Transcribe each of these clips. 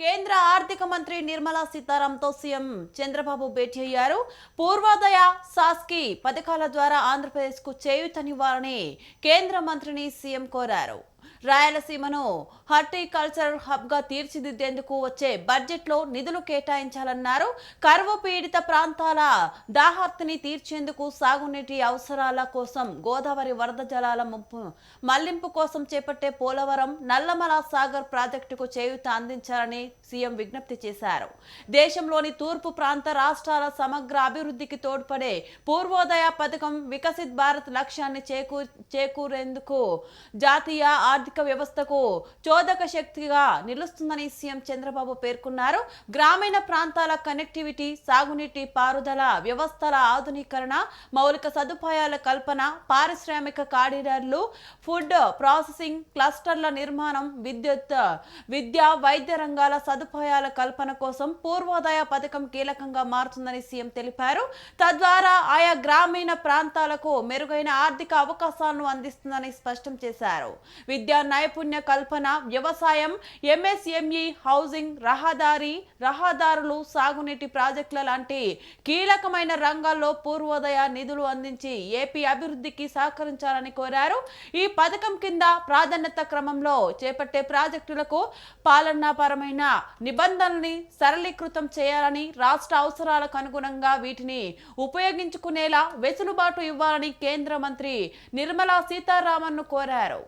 కేంద్ర ఆర్థిక మంత్రి నిర్మలా సీతారామన్తో సీఎం చంద్రబాబు భేటీ అయ్యారు. పూర్వోదయ సాస్కి పథకాల ద్వారా ఆంధ్రప్రదేశ్కు చేయూతనివ్వాలని కేంద్ర మంత్రిని సీఎం కోరారు. రాయలసీమను హార్టికల్చర్ హబ్గా తీర్చిదిద్దేందుకు వచ్చే బడ్జెట్లో నిధులు కేటాయించాలన్నారు. కరువు పీడిత ప్రాంతాల దాహార్తిని తీర్చేందుకు సాగునీటి అవసరాల కోసం గోదావరి వరద జలాల మళ్లింపు కోసం చేపట్టే పోలవరం నల్లమల సాగర్ ప్రాజెక్టుకు చేయూత అందించాలని సీఎం విజ్ఞప్తి చేశారు. దేశంలోని తూర్పు ప్రాంత రాష్ట్రాల సమగ్ర అభివృద్ధికి తోడ్పడే పూర్వోదయ పథకం వికసిత్ భారత్ లక్ష్యాన్ని చేకూరేందుకు జాతీయ ఆర్థిక వ్యవస్థకు చోదక శక్తిగా నిలుస్తుందని సీఎం చంద్రబాబు పేర్కొన్నారు. గ్రామీణ ప్రాంతాల కనెక్టివిటీ, సాగునీటి పారుదల వ్యవస్థల ఆధునీకరణ, మౌలిక సదుపాయాల కల్పన, పారిశ్రామిక కారిడార్లు, ఫుడ్ ప్రాసెసింగ్ క్లస్టర్ల నిర్మాణం, విద్య, వైద్య రంగాల సదుపాయాల కల్పన కోసం పూర్వోదయ పథకం కీలకంగా మారుతుందని సీఎం తెలిపారు. తద్వారా ఆయా గ్రామీణ ప్రాంతాలకు మెరుగైన ఆర్థిక అవకాశాలను అందిస్తుందని స్పష్టం చేశారు. విద్యా నైపుణ్య కల్పన, వ్యవసాయం, ఎంఎస్ఎంఈ, హౌసింగ్, రహదారులు, సాగునీటి ప్రాజెక్టుల లాంటి కీలకమైన రంగాల్లో పూర్వోదయ నిధులు అందించి ఏపీ అభివృద్ధికి సహకరించాలని కోరారు. ఈ పథకం కింద ప్రాధాన్యత క్రమంలో చేపట్టే ప్రాజెక్టులకు పాలనాపరమైన నిబంధనల్ని సరళీకృతం చేయాలని, రాష్ట్ర అవసరాలకు అనుగుణంగా వీటిని ఉపయోగించుకునేలా వెసులుబాటు ఇవ్వాలని కేంద్ర మంత్రి నిర్మలా సీతారామన్ను కోరారు.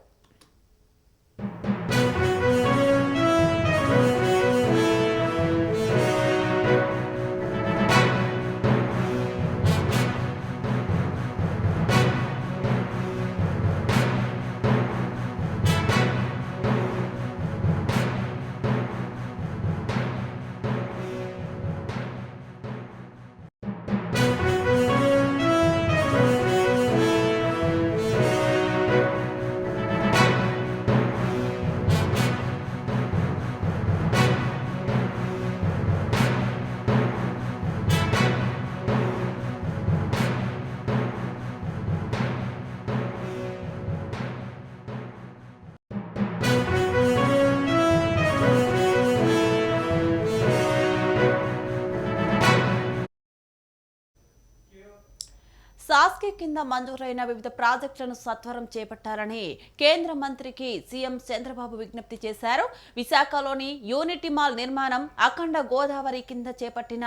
సాస్కి కింద మంజూరైన వివిధ ప్రాజెక్టులను సత్వరం చేపట్టాలని కేంద్ర మంత్రికి సీఎం చంద్రబాబు విజ్ఞప్తి చేశారు. విశాఖలోని యూనిటీ మాల్ నిర్మాణం, అఖండ గోదావరి కింద చేపట్టిన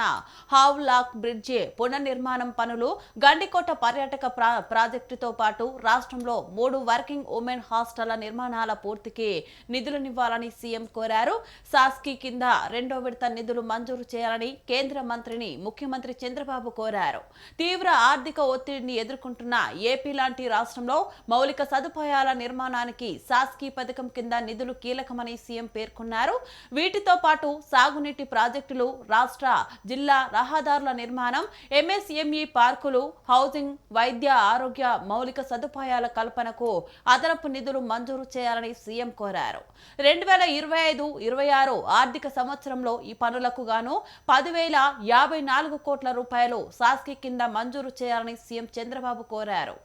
హావ్లాక్ బ్రిడ్జి పునర్నిర్మాణం పనులు, గండికోట పర్యాటక ప్రాజెక్టుతో పాటు రాష్ట్రంలో 3 వర్కింగ్ ఉమెన్ హాస్టళ్ల నిర్మాణాల పూర్తికి నిధులనివ్వాలని సీఎం కోరారు. సాస్కి కింద 2వ విడత నిధులు మంజూరు చేయాలని కేంద్ర మంత్రిని ముఖ్యమంత్రి చంద్రబాబు కోరారు. తీవ్ర ఆర్థిక ఒత్తిడిని ఎదుర్కొంటున్న ఏపీ లాంటి రాష్ట్రంలో మౌలిక సదుపాయాల నిర్మాణానికి సాస్కి పథకం కింద నిధులు కీలకమని సీఎం పేర్కొన్నారు. వీటితో పాటు సాగునీటి ప్రాజెక్టులు, రాష్ట్ర జిల్లా రహదారుల నిర్మాణం, ఎంఎస్ఎంఈ పార్కులు, హౌసింగ్, వైద్య ఆరోగ్య మౌలిక సదుపాయాల కల్పనకు అదనపు నిధులు మంజూరు చేయాలని సీఎం కోరారు. 2025-26 ఆర్థిక సంవత్సరంలో ఈ పనులకు గాను 10,054 కోట్ల రూపాయలు సాస్కి కింద మంజూరు చేయాలని సీఎం చంద్రబాబు కోరారు.